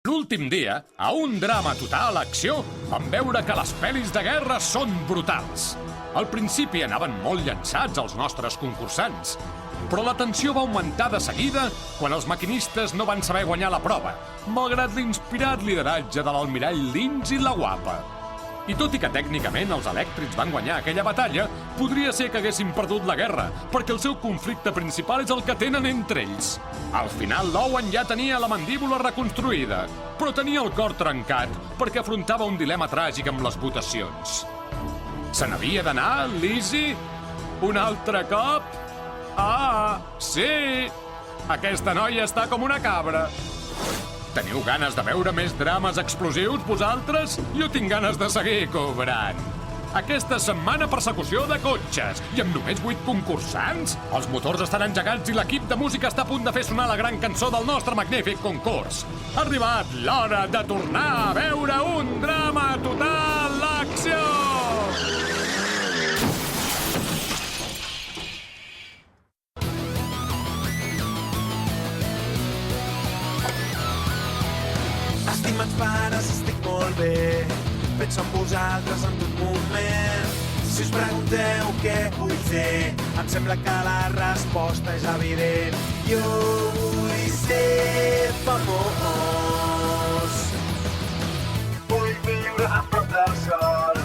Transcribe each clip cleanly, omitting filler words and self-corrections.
L'últim dia, a un drama total acció, vam veure que les pel·lis de guerra són brutals. Al principi anaven molt llançats els nostres concursants, però la tensió va augmentar de seguida quan els maquinistes no van saber guanyar la prova, malgrat l'inspirat lideratge de l'almirall Lindsay la Guapa. I tot i que tècnicament els elèctrics van guanyar aquella batalla, podria ser que haguessin perdut la guerra, perquè el seu conflicte principal és el que tenen entre ells. Al final, l'Owen ja tenia la mandíbula reconstruïda, però tenia el cor trencat perquè afrontava un dilema tràgic amb les votacions. Se n'havia d'anar, Lizzie? Un altre cop? Ah, sí! Aquesta noia està com una cabra. Teniu ganes de veure més drames explosius, vosaltres? Jo tinc ganes de seguir cobrant. Aquesta setmana persecució de cotxes, i amb només 8 concursants? Els motors estan engegats i l'equip de música està a punt de fer sonar la gran cançó del nostre magnífic concurs. Ha arribat l'hora de tornar a veure un drama total l'acció! Estimats pares, estic molt bé. Penso en vosaltres en tot moment. Si us pregunteu què vull fer, em sembla que la resposta és evident. Jo vull ser famós. Vull viure a prop del sol.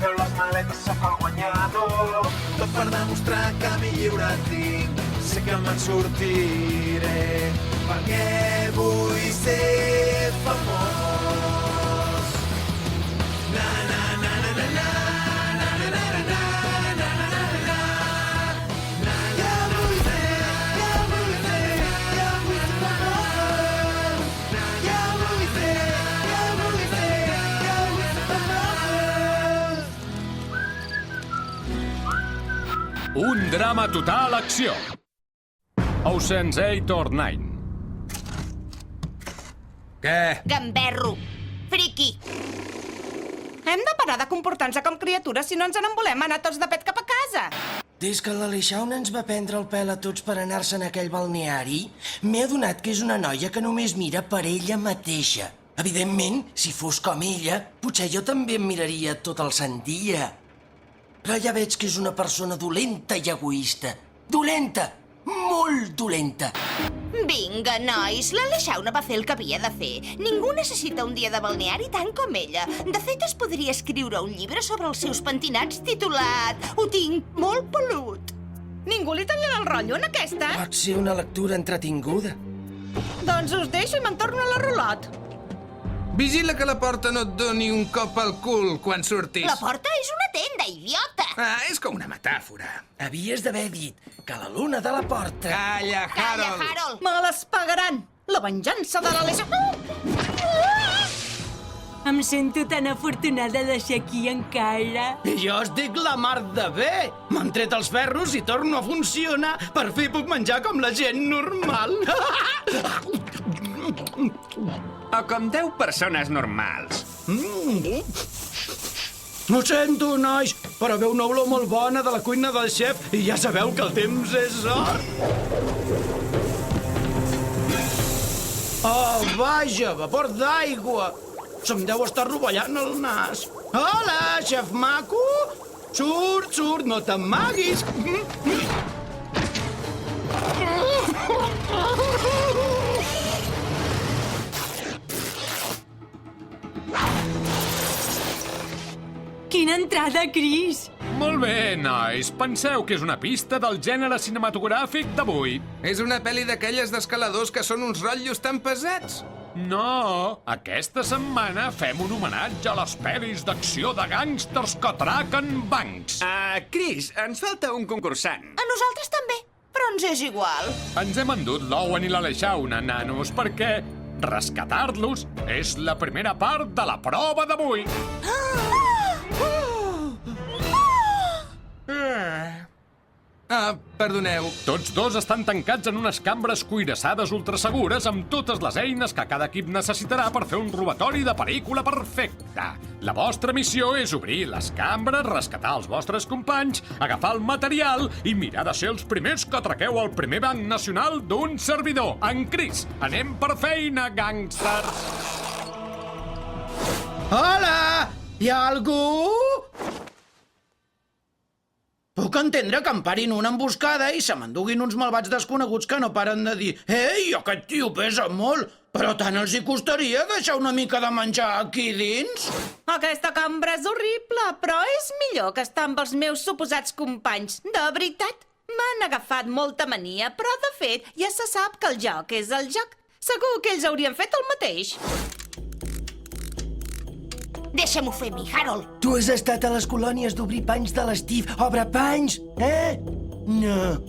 Feu les maletes, sóc el guanyador. Tot per demostrar que mi lliure tinc. Sé que me'n sortiré, perquè vull ser famós. Na na na na na na na na na na na na na na. Ja vull ser famós. Ja vull ser famós. Un drama total acció. Ocean's 8 or 9. Què? Gamberro. Friqui. Hem de parar de comportar-nos com criatures si no ens en volem anar tots de pet cap a casa. Des que l'Aleixauna ens va prendre el pèl a tots per anar-se'n a aquell balneari, m'he adonat que és una noia que només mira per ella mateixa. Evidentment, si fos com ella, potser jo també em miraria tot el sant dia. Però ja veig que és una persona dolenta i egoista. Dolenta! Molt dolenta! Vinga, nois, l'Aleixauna va fer el que havia de fer. Ningú necessita un dia de balneari tant com ella. De fet, es podria escriure un llibre sobre els seus pentinats titulat "Ho tinc molt pelut". Ningú li tallarà el rotllo en aquesta? Pot ser una lectura entretinguda. Doncs us deixo i me'n torno a la rulot. Vigila que la porta no et doni un cop al cul quan surtis. La porta és una tenda, idiota! Ah, és com una metàfora. Havies d'haver dit que la luna de la porta... Calla, Calla, Harold! Harold! Me les pagaran! La venjança de l'Aleixauna! Em sento tan afortunada de ser aquí encara. I jo estic la mar de bé. M'han tret els ferros i torno a funcionar. Per fi puc menjar com la gent normal. O com 10 persones normals. Ho sento, nois, però veu una olor molt bona de la cuina del xef i ja sabeu que el temps és or. Oh, vaja, vapor d'aigua. Se'm deu estar rovellant el nas. Hola, xef maco! Surt, surt, no t'amaguis! Quina entrada, Chris! Molt bé, nois. Penseu que és una pista del gènere cinematogràfic d'avui. És una pel·li d'aquelles d'escaladors que són uns rotllos tan pesats. No, aquesta setmana fem un homenatge a les pel·lis d'acció de gàngsters que atraquen bancs. Chris, ens falta un concursant. A nosaltres també, però ens és igual. Ens hem endut l'Owen i l'Aleixauna, nanos, perquè rescatar-los és la primera part de la prova d'avui. Perdoneu. Tots dos estan tancats en unes cambres cuirassades ultrasegures amb totes les eines que cada equip necessitarà per fer un robatori de pel·lícula perfecte. La vostra missió és obrir les cambres, rescatar els vostres companys, agafar el material i mirar de ser els primers que atraqueu el primer banc nacional d'un servidor, en Chris. Anem per feina, gàngsters! Hola! Hi ha algú? Puc entendre que em parin una emboscada i se m'enduguin uns malvats desconeguts que no paren de dir «Ei, aquest tio pesa molt, però tant els hi costaria deixar una mica de menjar aquí dins?» Aquesta cambra és horrible, però és millor que estar amb els meus suposats companys. De veritat, m'han agafat molta mania, però de fet ja se sap que el joc és el joc. Segur que ells haurien fet el mateix. Deixa-m'ho fer mi, Harold. Tu has estat a les colònies d'obrir panys de l'Steve. Obre panys, eh? No.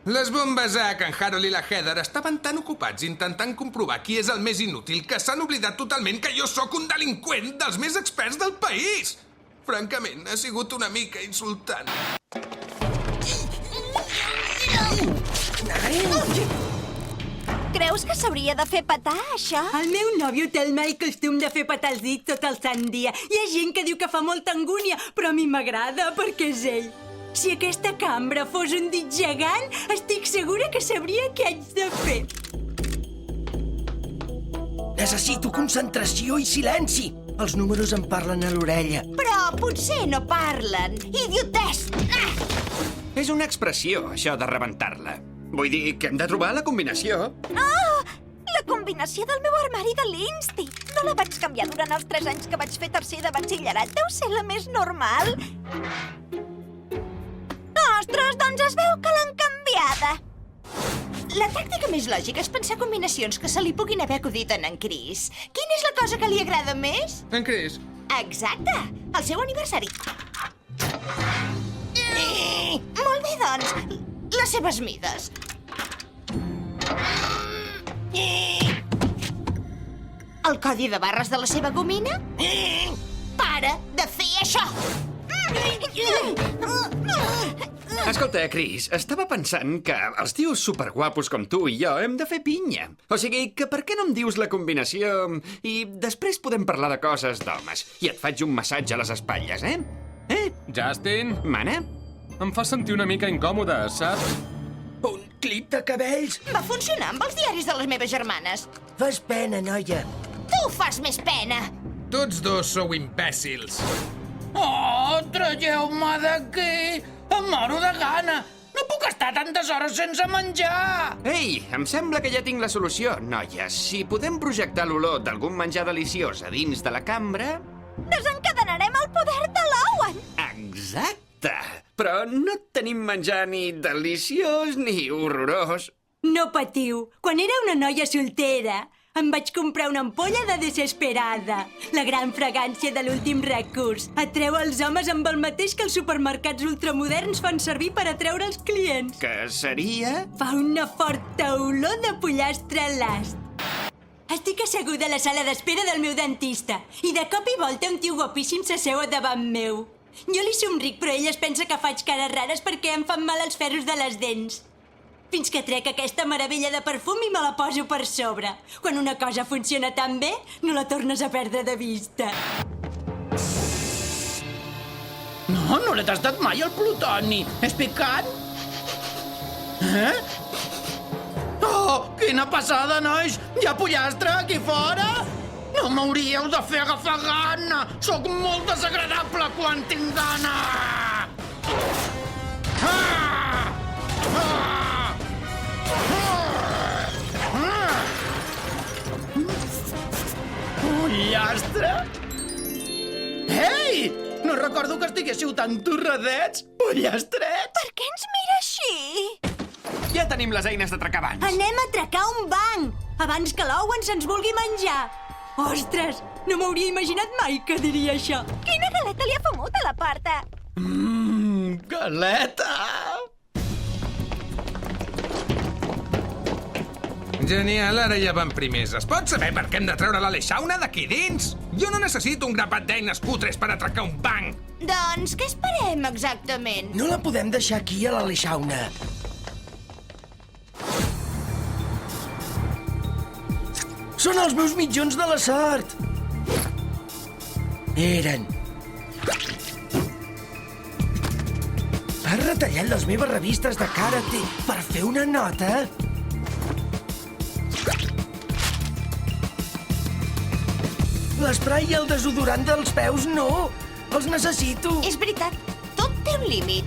Les bombes A, que en Harold i la Heather estaven tan ocupats intentant comprovar qui és el més inútil que s'han oblidat totalment que jo sóc un delinqüent dels més experts del país. Francament, ha sigut una mica insultant. Creus que s'hauria de fer petar, això? El meu nòvio té el mal costum de fer petar els dits tot el sant dia. Hi ha gent que diu que fa molta angúnia, però a mi m'agrada perquè és ell. Si aquesta cambra fos un dit gegant, estic segura que sabria què haig de fer. Necessito concentració i silenci. Els números em parlen a l'orella. Però potser no parlen. Idiotès! És una expressió, això de rebentar-la. Vull dir que hem de trobar la combinació. Oh! La combinació del meu armari de l'Insti. No la vaig canviar durant els 3 anys que vaig fer tercer de batxillerat. Deu ser la més normal. Ostres, doncs es veu que l'han canviada. La tàctica més lògica és pensar combinacions que se li puguin haver acudit a en Chris. Quina és la cosa que li agrada més? En Chris? Exacte, el seu aniversari. Molt bé, doncs, les seves mides. El codi de barres de la seva gomina? Para de fer això! Escolta, Chris, estava pensant que els tios superguapos com tu i jo hem de fer pinya. O sigui, que per què no em dius la combinació i després podem parlar de coses d'homes. I et faig un massatge a les espatlles, eh? Justin, Mana? em fa sentir una mica incòmode, saps? Un clip de cabells. Va funcionar amb els diaris de les meves germanes. Fas pena, noia. Tu fas més pena. Tots dos sou imbècils. Oh, traieu-me d'aquí! Em moro de gana! No puc estar tantes hores sense menjar! Ei, em sembla que ja tinc la solució, noies. Si podem projectar l'olor d'algun menjar deliciós a dins de la cambra... Desencadenarem el poder de l'Owen! Exacte! Però no tenim menjar ni deliciós ni horrorós. No patiu. Quan era una noia soltera, em vaig comprar una ampolla de Desesperada. La gran fragància de l'últim recurs. Atreu els homes amb el mateix que els supermercats ultramoderns fan servir per atreure els clients. Que seria? Fa una forta olor de pollastre elast. Estic asseguda a la sala d'espera del meu dentista i de cop i volta un tio guapíssim s'asseu a davant meu. Jo li somric, però ell es pensa que faig cares rares perquè em fan mal els ferros de les dents. Fins que trec aquesta meravella de perfum i me la poso per sobre. Quan una cosa funciona tan bé, no la tornes a perdre de vista. No l'he tastat mai, el plutoni. És picant? Eh? Oh, quina passada, nois! Hi ha pollastre aquí fora? No m'hauríeu de fer agafar gana! Sóc molt desagradable quan tinc gana! Ah! Ah! Pollastre? Ei! No recordo que estiguéssiu tan torradets! Pollastrets! Per què ens mira així? Ja tenim les eines d'atracar bancs. Anem a atracar un banc, abans que l'Owen se'ns vulgui menjar. Ostres, no m'hauria imaginat mai que diria això. Quina galeta li ha fumut a la porta? Galeta! Genial, ara ja van primers. Es pot saber per què hem de treure l'Aleixauna d'aquí dins? Jo no necessito un grapat d'eines cutres per atracar un banc. Doncs què esperem exactament? No la podem deixar aquí, a l'Aleixauna. Són els meus mitjons de la sort. Eren. Has retallat les meves revistes de karate per fer una nota? L'esprai i el desodorant dels peus, no! Els necessito! És veritat, tot té un límit.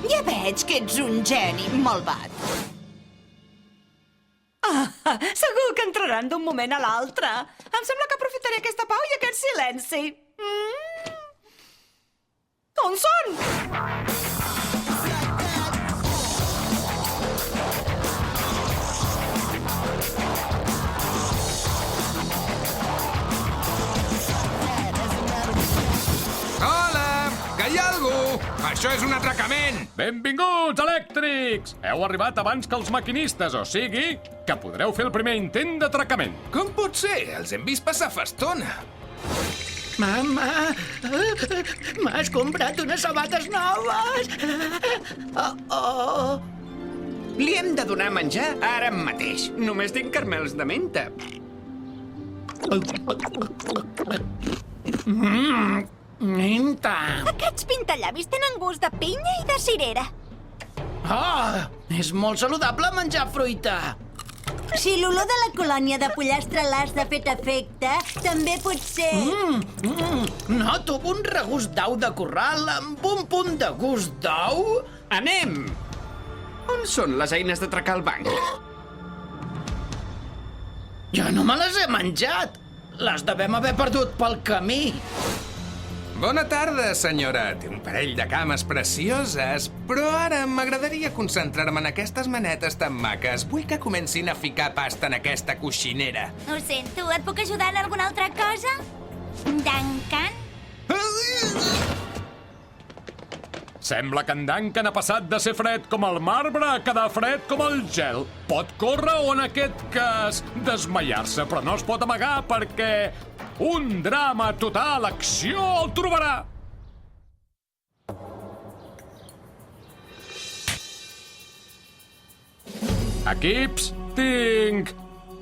Ja veig que ets un geni malvat. Segur que entraran d'un moment a l'altre. Em sembla que aprofitaré aquesta pau i aquest silenci. On són? Hola! Que hi ha algú? Això és un atracament! Benvinguts, elèctrics! Heu arribat abans que els maquinistes, o sigui, que podreu fer el primer intent d'atracament. Com pot ser? Els hem vist passar fa estona. Mama, m'has comprat unes sabates noves. Oh. Li hem de donar menjar ara mateix. Només tinc caramels de menta. Menta. Aquests pintallavis tenen gust de pinya i de cirera. Oh, és molt saludable menjar fruita. Si l'olor de la colònia de pollastre l'has de fet efecte, també pot ser... Noto un regust d'au de corral amb un punt de gust d'ou. Anem! On són les eines d'atracar el banc? Jo no me les he menjat. Les devem haver perdut pel camí. Bona tarda, senyora. Té un parell de cames precioses, però ara m'agradaria concentrar-me en aquestes manetes tan maques. Vull que comencin a ficar pasta en aquesta coixinera. Ho sento, et puc ajudar en alguna altra cosa? Duncan? Sembla que en Duncan ha passat de ser fred com el marbre a quedar fred com el gel. Pot córrer o, en aquest cas, desmaiar-se, però no es pot amagar perquè un drama total, acció, el trobarà. Equips, tinc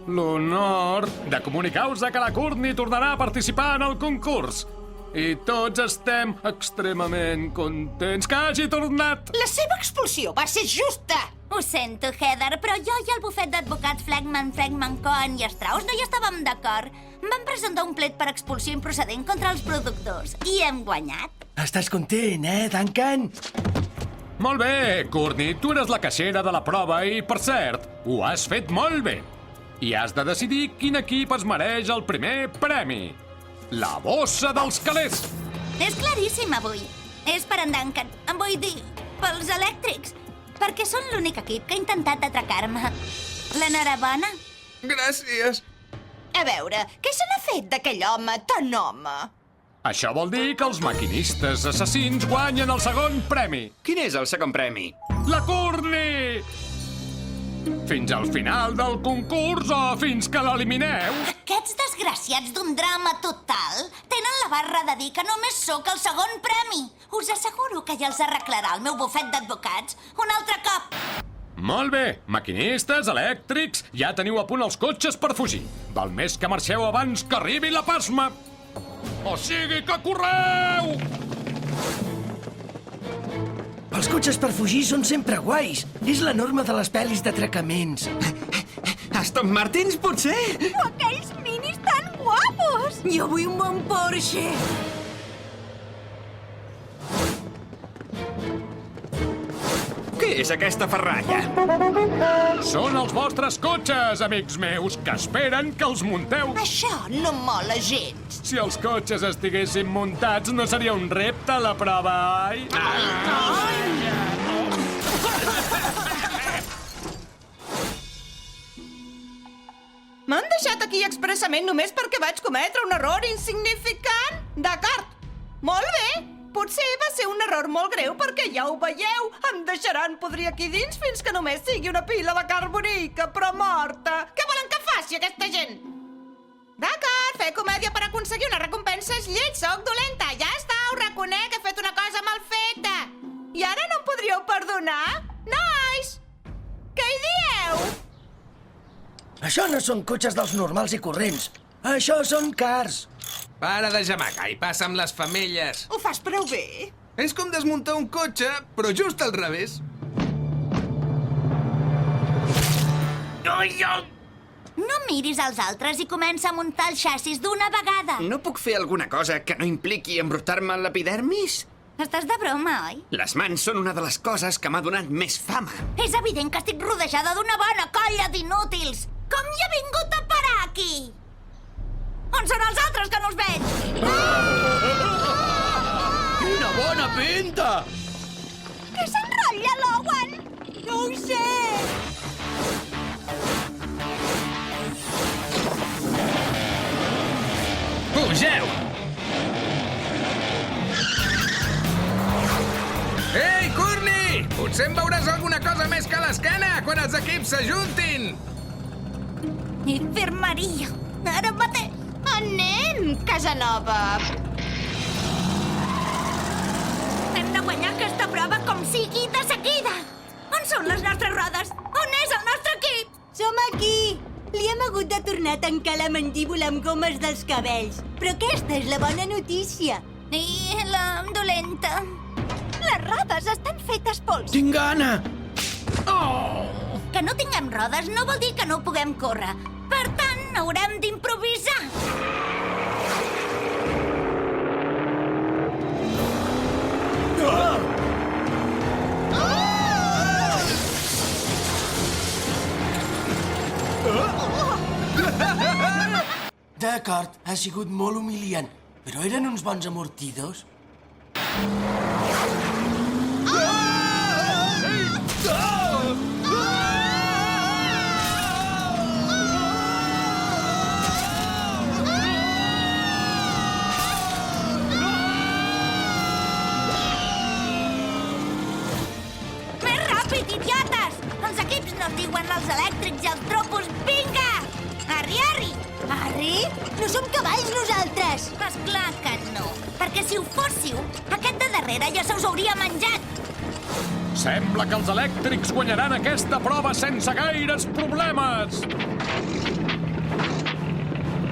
l'honor de comunicar-vos que la Courtney tornarà a participar en el concurs. I tots estem extremament contents que hagi tornat. La seva expulsió va ser justa. Ho sento, Heather, però jo i el bufet d'advocats Flegman, Cohen i Strauss no hi estàvem d'acord. Vam presentar un plet per expulsió improcedent contra els productors i hem guanyat. Estàs content, Duncan? Molt bé, Courtney, tu eres la caixera de la prova i, per cert, ho has fet molt bé. I has de decidir quin equip es mereix el primer premi. La bossa dels calés. És claríssim, avui. És per en Duncan. Em vull dir, pels elèctrics. Perquè són l'únic equip que ha intentat atracar-me. L'enhorabona? Gràcies. A veure, què se n'ha fet d'aquell home tan home? Això vol dir que els maquinistes assassins guanyen el segon premi. Quin és el segon premi? La Courtney! Fins al final del concurs o fins que l'elimineu? Aquests desgraciats d'un drama total tenen la barra de dir que només sóc el segon premi. Us asseguro que ja els arreglarà el meu bufet d'advocats un altre cop. Molt bé, maquinistes, elèctrics, ja teniu a punt els cotxes per fugir. Val més que marxeu abans que arribi la pasma. O sigui que correu! Els cotxes per fugir són sempre guais. És la norma de les pel·lis d'atracaments. Aston Martins, potser? O aquells minis tan guapos! Jo vull un bon Porsche. Què és aquesta ferralla? Són els vostres cotxes, amics meus, que esperen que els munteu. Això no mola gens. Si els cotxes estiguessin muntats, no seria un repte la prova, oi? M'han deixat aquí expressament només perquè vaig cometre un error insignificant? D'acord. Molt bé. Potser va ser un error molt greu perquè ja ho veieu. Em deixaran podrir aquí dins fins que només sigui una pila de carbonica, però morta. Què volen que faci aquesta gent? D'acord, fer comèdia per aconseguir una recompensa és lleig, soc dolenta. Ja està, ho reconec, he fet una cosa mal feta. I ara no em podríeu perdonar? Nois! Què hi dieu? Això no són cotxes dels normals i corrents. Això són cars. Para de gemacar i passa amb les femelles. Ho fas prou bé. És com desmuntar un cotxe, però just al revés. No miris als altres i comença a muntar el xassis d'una vegada. No puc fer alguna cosa que no impliqui embrutar-me l'epidermis? Estàs de broma, oi? Les mans són una de les coses que m'ha donat més fama. És evident que estic rodejada d'una bona colla d'inútils. Com hi he vingut a parar aquí? On són els altres que no els veig? Quina bona pinta! Què s'enrotlla l'Owen? No ho sé. Pugeu! Ei, Courtney! Potser em veuràs alguna cosa més que l'esquena quan els equips s'ajuntin! Infermeria. Ara mateix. Anem, Casanova. Hem de guanyar aquesta prova com sigui de seguida. On són les nostres rodes? On és el nostre equip? Som aquí! Li hem hagut de tornar a tancar la mandíbula amb gomes dels cabells. Però aquesta és la bona notícia. I la dolenta. Les rodes estan fetes pols. Tinc gana! Que no tinguem rodes no vol dir que no puguem córrer. Per tant, haurem d'improvisar. D'acord, ha sigut molt humiliant, però eren uns bons amortidors. Més ràpid, idiotes! Els equips no es diuen els elèctrics i els tropos. Vinga! Arri, arri! Arri? No som cavalls, nosaltres! Esclar que no. Perquè si ho fóssiu, aquest de darrere ja se us hauria menjat. Sembla que els elèctrics guanyaran aquesta prova sense gaires problemes.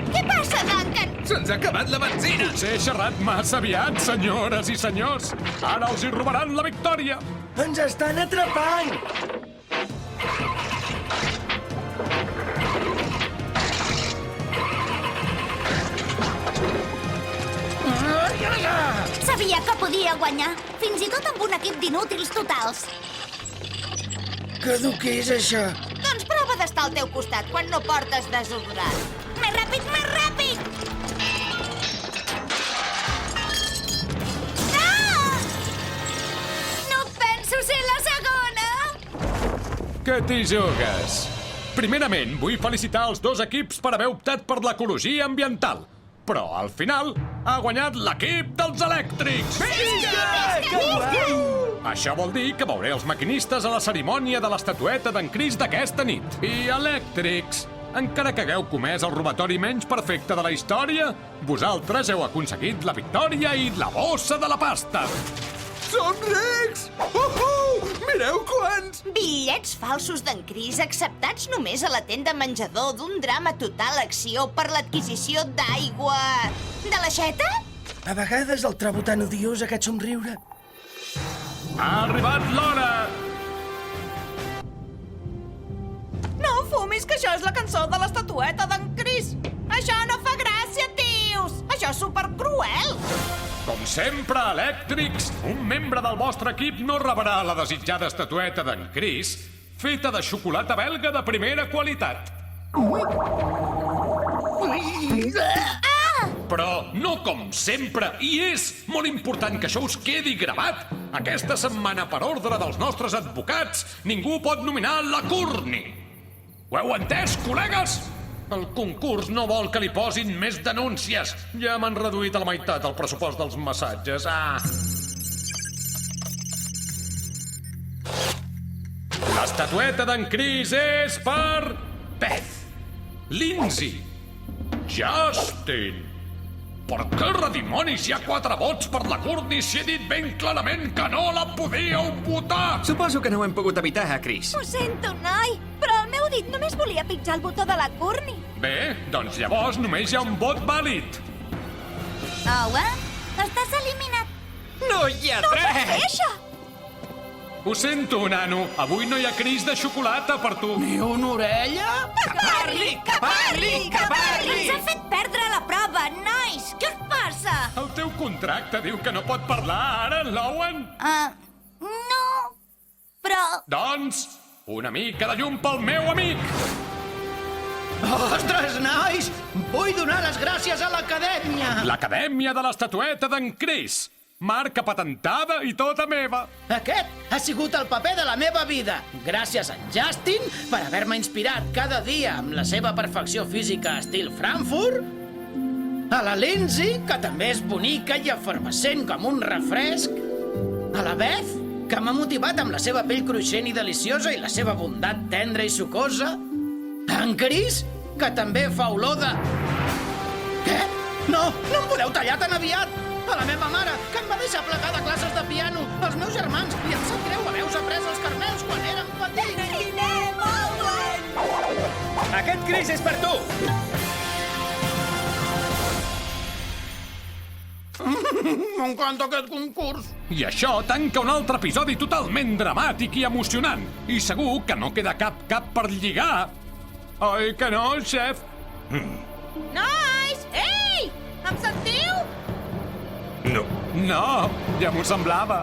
Què passa, Duncan? Se'ns ha acabat la benzina! Potser he xerrat massa aviat, senyores i senyors. Ara els hi robaran la victòria. Ens estan atrapant! Sabia que podia guanyar, fins i tot amb un equip d'inútils totals. Que dur que és, això? Doncs prova d'estar al teu costat quan no portes desodorant. Més ràpid, més ràpid! Ah! No penso ser la segona! Que t'hi jugues? Primerament, vull felicitar els dos equips per haver optat per l'ecologia ambiental. Però, al final, ha guanyat l'equip dels elèctrics! Això vol dir que veuré els maquinistes a la cerimònia de l'estatueta d'en Chris d'aquesta nit. I, elèctrics, encara que hagueu comès el robatori menys perfecte de la història, vosaltres heu aconseguit la victòria i la bossa de la pasta. Som rics! Mireu quants! Bitllets falsos d'en Chris acceptats només a la tenda menjador d'un drama total acció per l'adquisició d'aigua... De l'aixeta? A vegades el trobo tan odiós, aquest somriure. Ha arribat l'hora! No fumis, que això és la cançó de l'estatueta d'en Chris. Això no fa gràcia, tios! Això és supercruel! Com sempre, elèctrics, un membre del vostre equip no rebrà la desitjada estatueta d'en Chris, feta de xocolata belga de primera qualitat. Però no com sempre, i és molt important que això us quedi gravat. Aquesta setmana, per ordre dels nostres advocats, ningú pot nominar la Courtney. Ho heu entès, col·legues? El concurs no vol que li posin més denúncies. Ja m'han reduït a la meitat el pressupost dels massatges. L'estatueta d'en Chris és per... Beth, Lindsay, Justin... Per què redimonis hi ha 4 vots per la Courtney si he dit ben clarament que no la podíeu votar? Suposo que no ho hem pogut evitar, Chris. Ho sento, noi, però el meu dit només volia pitjar el botó de la Courtney. Bé, doncs llavors només hi ha un vot vàlid. Owen, estàs eliminat. No hi ha No dret! pots fer això! Ho sento, nano. Avui no hi ha Cris de xocolata per tu. Ni una orella? Que parli! Ens ha fet perdre la prova, nois! Què us passa? El teu contracte diu que no pot parlar ara, l'Owen. No, però... Doncs, una mica de llum pel meu amic. Ostres, nois! Vull donar les gràcies a l'acadèmia! L'Acadèmia de l'Estatueta d'en Cris. Marca patentada i tota meva. Aquest ha sigut el paper de la meva vida. Gràcies a en Justin per haver-me inspirat cada dia amb la seva perfecció física estil Frankfurt. A la Lindsay, que també és bonica i efervescent com un refresc. A la Beth, que m'ha motivat amb la seva pell cruixent i deliciosa i la seva bondat tendra i sucosa. A en Chris, que també fa olor de... Què? No, no em podeu tallar tan aviat! A la meva mare, que em va deixar plegar de classes de piano, als meus germans, i em sap greu haver-vos après els carmels quan érem petits. Anem, Owen! Aquest Chris és per tu! M'encanta aquest concurs. I això tanca un altre episodi totalment dramàtic i emocionant. I segur que no queda cap per lligar. Oi que no, xef? Nois! Ei! Em sentiu? No, ja m'ho semblava.